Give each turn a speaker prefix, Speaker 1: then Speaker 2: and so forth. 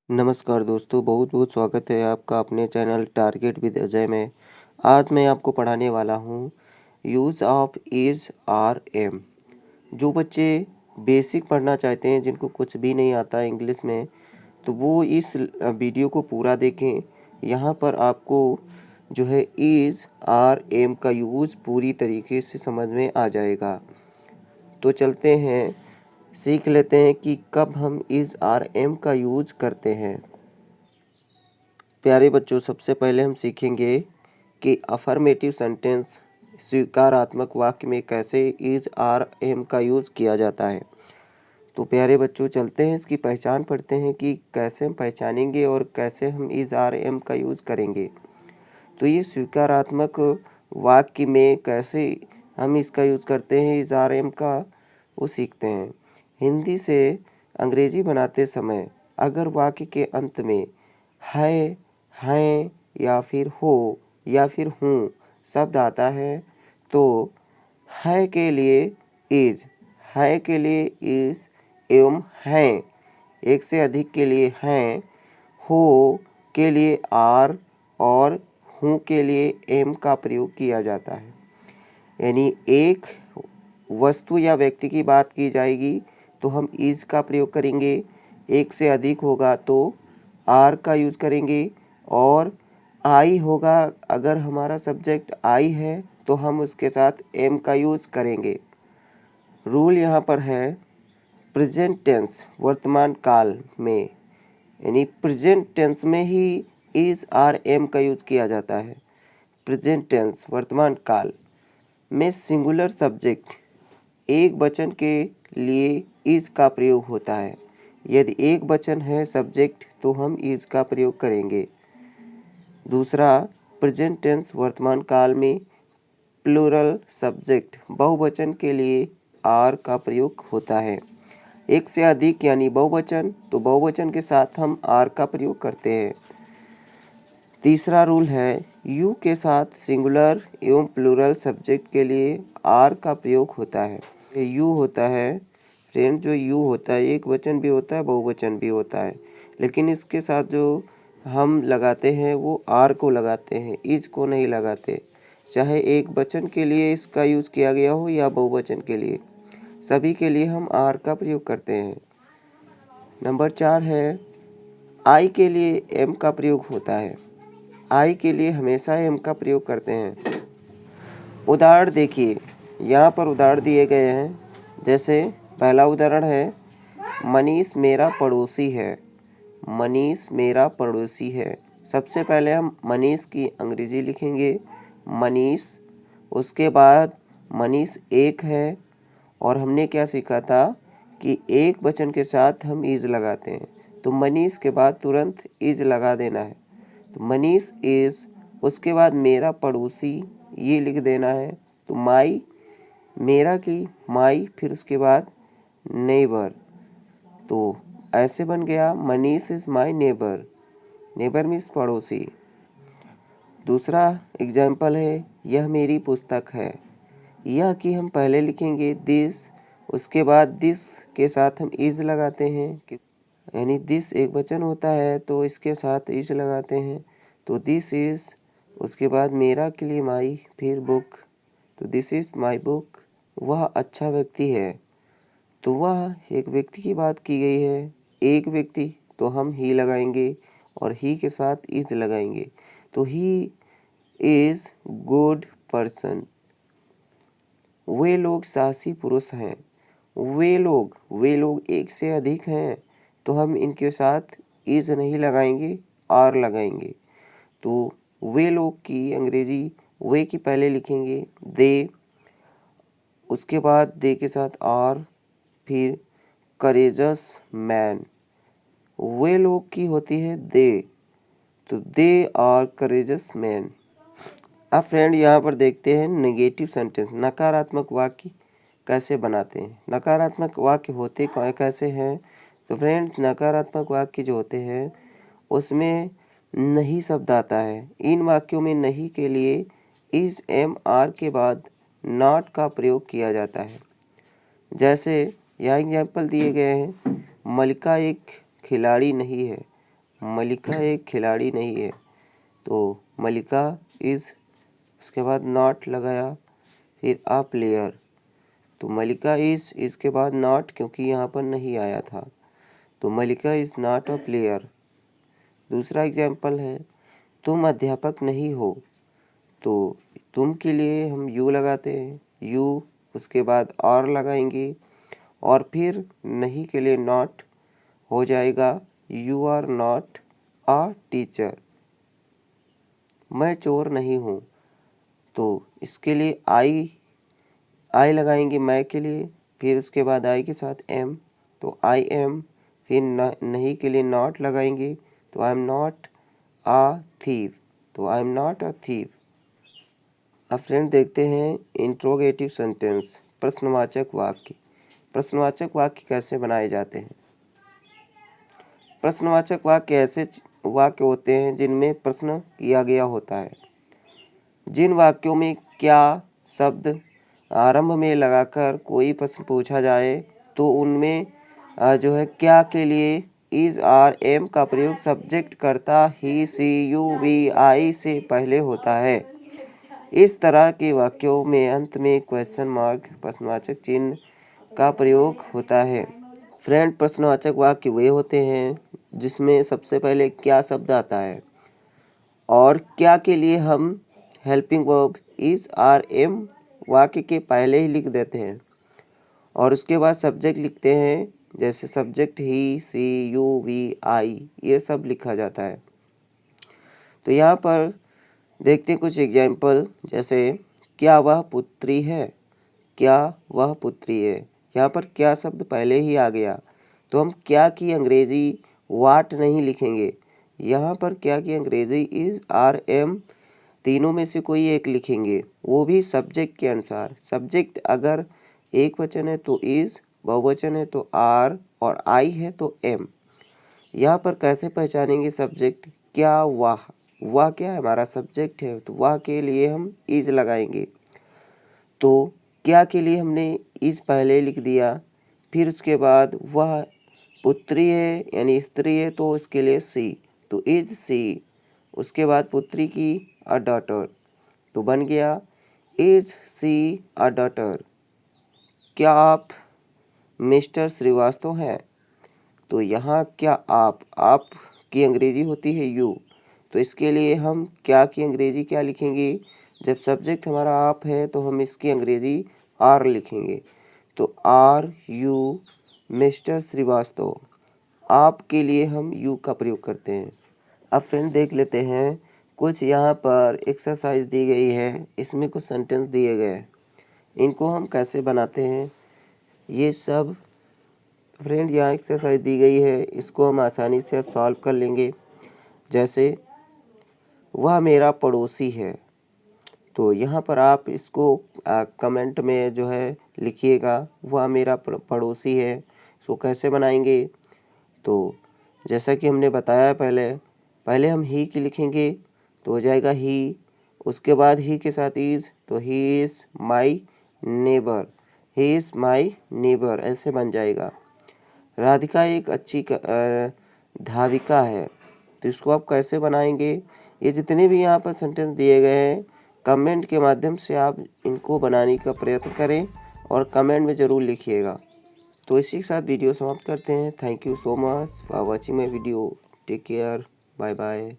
Speaker 1: नमस्कार दोस्तों, बहुत बहुत स्वागत है आपका अपने चैनल टारगेट विद अजय में। आज मैं आपको पढ़ाने वाला हूँ use of is are am. जो बच्चे बेसिक पढ़ना चाहते हैं, जिनको कुछ भी नहीं आता है इंग्लिश में, तो वो इस वीडियो को पूरा देखें। यहाँ पर आपको जो है इज़ आर एम का यूज़ पूरी तरीके से समझ में आ जाएगा। तो चलते हैं, सीख लेते हैं कि कब हम इज़ आर एम का यूज़ करते हैं। प्यारे बच्चों, सबसे पहले हम सीखेंगे कि अफर्मेटिव सेंटेंस स्वीकारात्मक वाक्य में कैसे इज़ आर एम का यूज़ किया जाता है। तो प्यारे बच्चों, चलते हैं इसकी पहचान पढ़ते हैं कि कैसे हम पहचानेंगे और कैसे हम इज़ आर एम का यूज़ करेंगे। तो ये स्वीकारात्मक वाक्य में कैसे हम इसका यूज़ करते हैं इज़ आर एम का, वो सीखते हैं। हिंदी से अंग्रेजी बनाते समय अगर वाक्य के अंत में है, हैं या फिर हो या फिर हूँ शब्द आता है तो है के लिए इज़, है के लिए इज़ एवं हैं एक से अधिक के लिए हैं, हो के लिए आर और हूँ के लिए एम का प्रयोग किया जाता है। यानी एक वस्तु या व्यक्ति की बात की जाएगी तो हम इज़ का प्रयोग करेंगे, एक से अधिक होगा तो आर का यूज़ करेंगे, और आई होगा, अगर हमारा सब्जेक्ट आई है तो हम उसके साथ एम का यूज़ करेंगे। रूल यहाँ पर है प्रेजेंट टेंस वर्तमान काल में, यानी प्रेजेंट टेंस में ही इज़ आर एम का यूज़ किया जाता है। प्रेजेंट टेंस वर्तमान काल में सिंगुलर सब्जेक्ट एक वचन के लिए इज़ का प्रयोग होता है। यदि एक वचन है सब्जेक्ट तो हम इज़ का प्रयोग करेंगे। दूसरा, प्रेजेंट टेंस वर्तमान काल में प्लूरल सब्जेक्ट बहुवचन के लिए आर का प्रयोग होता है। एक से अधिक यानी बहुवचन, तो बहुवचन के साथ हम आर का प्रयोग करते हैं। तीसरा रूल है यू के साथ सिंगुलर एवं प्लूरल सब्जेक्ट के लिए आर का प्रयोग होता है। यू होता है फ्रेंड, जो यू होता है एक वचन भी होता है बहुवचन भी होता है, लेकिन इसके साथ जो हम लगाते हैं वो आर को लगाते हैं, इज को नहीं लगाते। चाहे एक वचन के लिए इसका यूज़ किया गया हो या बहुवचन के लिए, सभी के लिए हम आर का प्रयोग करते हैं। नंबर 4 है आई के लिए एम का प्रयोग होता है। आई के लिए हमेशा एम का प्रयोग करते हैं। उदाहरण देखिए, यहाँ पर उदाहरण दिए गए हैं। जैसे पहला उदाहरण है मनीष मेरा पड़ोसी है। मनीष मेरा पड़ोसी है। सबसे पहले हम मनीष की अंग्रेजी लिखेंगे मनीष, उसके बाद मनीष एक है, और हमने क्या सीखा था कि एक वचन के साथ हम इज़ लगाते हैं, तो मनीष के बाद तुरंत इज़ लगा देना है। तो मनीष इज़, उसके बाद मेरा पड़ोसी ये लिख देना है, तो माई, मेरा की माई, फिर उसके बाद नेबर, तो ऐसे बन गया Manish is my neighbour. Neighbour means पड़ोसी। दूसरा एग्जाम्पल है यह मेरी पुस्तक है। यह की हम पहले लिखेंगे दिस, उसके बाद दिस के साथ हम इज़ लगाते हैं, यानी दिस एक वचन होता है तो इसके साथ इज़ लगाते हैं। तो दिस इज़, उसके बाद मेरा के लिए माई, फिर बुक, तो दिस इज़ माई बुक। वह अच्छा व्यक्ति है, तो वह एक व्यक्ति की बात की गई है, एक व्यक्ति, तो हम ही लगाएंगे और ही के साथ इज़ लगाएंगे। तो ही इज़ गुड पर्सन। वे लोग साहसी पुरुष हैं। वे लोग एक से अधिक हैं, तो हम इनके साथ इज़ नहीं लगाएंगे, आर लगाएंगे। तो वे लोग की अंग्रेजी वे की पहले लिखेंगे दे, उसके बाद दे के साथ आर, फिर करेजस मैन। वे लोग की होती है दे, तो दे आर करेजस मैन। अब फ्रेंड यहाँ पर देखते हैं नेगेटिव सेंटेंस, नकारात्मक वाक्य कैसे बनाते हैं। नकारात्मक वाक्य होते कैसे हैं, तो फ्रेंड नकारात्मक वाक्य जो होते हैं उसमें नहीं शब्द आता है। इन वाक्यों में नहीं के लिए इज एम आर के बाद नॉट का प्रयोग किया जाता है। जैसे यहाँ एग्जाम्पल दिए गए हैं, मलिका एक खिलाड़ी नहीं है। मलिका एक खिलाड़ी नहीं है, तो मलिका इज़, उसके बाद नॉट लगाया, फिर अ प्लेयर, तो मलिका इज़ के बाद नॉट, क्योंकि यहाँ पर नहीं आया था, तो मलिका इज़ नॉट अ प्लेयर। दूसरा एग्जाम्पल है, तुम अध्यापक नहीं हो, तो तुम के लिए हम यू लगाते हैं, यू, उसके बाद और लगाएंगे, और फिर नहीं के लिए नॉट हो जाएगा, you are not a teacher. मैं चोर नहीं हूँ, तो इसके लिए आई लगाएंगे मैं के लिए, फिर उसके बाद आई के साथ एम, तो आई एम, फिर नहीं के लिए नॉट लगाएंगे, तो I am not a thief, तो I am not a thief. अब फ्रेंड देखते हैं इंट्रोगेटिव सेंटेंस, प्रश्नवाचक वाक्य। प्रश्नवाचक वाक्य कैसे बनाए जाते हैं? प्रश्नवाचक वाक्य ऐसे वाक्य होते हैं जिनमें प्रश्न किया गया होता है। जिन वाक्यों में क्या शब्द आरंभ में लगाकर कोई प्रश्न पूछा जाए, तो उनमें जो है क्या के लिए इज, आर, एम का प्रयोग सब्जेक्ट कर्ता ही, सी, यू, वी, आई से पहले होता है। इस तरह के वाक्यों में अंत में क्वेश्चन मार्क, प्रश्नवाचक चिन्ह का प्रयोग होता है। फ्रेंड, प्रश्नवाचक वाक्य वे होते हैं जिसमें सबसे पहले क्या शब्द आता है, और क्या के लिए हम helping verb is, are, am वाक्य के पहले ही लिख देते हैं, और उसके बाद सब्जेक्ट लिखते हैं, जैसे subject he, she, you, we, I, ये सब लिखा जाता है। तो यहाँ पर देखते हैं कुछ एग्जाम्पल, जैसे क्या वह पुत्री है, क्या वह पुत्री है। यहाँ पर क्या शब्द पहले ही आ गया, तो हम क्या की अंग्रेजी वाट नहीं लिखेंगे, यहाँ पर क्या की अंग्रेजी इज, आर, एम तीनों में से कोई एक लिखेंगे, वो भी सब्जेक्ट के अनुसार। सब्जेक्ट अगर एक वचन है तो इज, बहुवचन है तो आर, और आई है तो एम। यहाँ पर कैसे पहचानेंगे सब्जेक्ट? क्या वह क्या है, हमारा सब्जेक्ट है, तो वह के लिए हम इज लगाएंगे। तो क्या के लिए हमने इज पहले लिख दिया, फिर उसके बाद वह पुत्री है यानी स्त्री है, तो इसके लिए सी, तो इज सी। उसके बाद पुत्री की अ डॉटर, तो बन गया इज सी अ डॉटर। क्या आप मिस्टर श्रीवास्तव हैं, तो यहाँ क्या आप की अंग्रेजी होती है यू, तो इसके लिए हम क्या की अंग्रेजी क्या लिखेंगे? जब सब्जेक्ट हमारा आप है तो हम इसकी अंग्रेजी आर लिखेंगे, तो आर यू मिस्टर श्रीवास्तव। आप के लिए हम यू का प्रयोग करते हैं। अब फ्रेंड देख लेते हैं, कुछ यहाँ पर एक्सरसाइज दी गई है, इसमें कुछ सेंटेंस दिए गए हैं, इनको हम कैसे बनाते हैं ये सब। फ्रेंड यहाँ एक्सरसाइज दी गई है, इसको हम आसानी से अब सॉल्व कर लेंगे। जैसे वह मेरा पड़ोसी है, तो यहाँ पर आप इसको कमेंट में जो है लिखिएगा, वह मेरा पड़ोसी है। इसको कैसे बनाएंगे? तो जैसा कि हमने बताया पहले हम ही की लिखेंगे, तो हो जाएगा ही, उसके बाद ही के साथ इज, तो he is my neighbour, he is my neighbour, ऐसे बन जाएगा। राधिका एक अच्छी धाविका है, तो इसको आप कैसे बनाएंगे? ये जितने भी यहाँ पर सेंटेंस दिए गए हैं, कमेंट के माध्यम से आप इनको बनाने का प्रयत्न करें और कमेंट में ज़रूर लिखिएगा। तो इसी के साथ वीडियो समाप्त करते हैं। Thank you so much for watching my video. Take care, bye bye.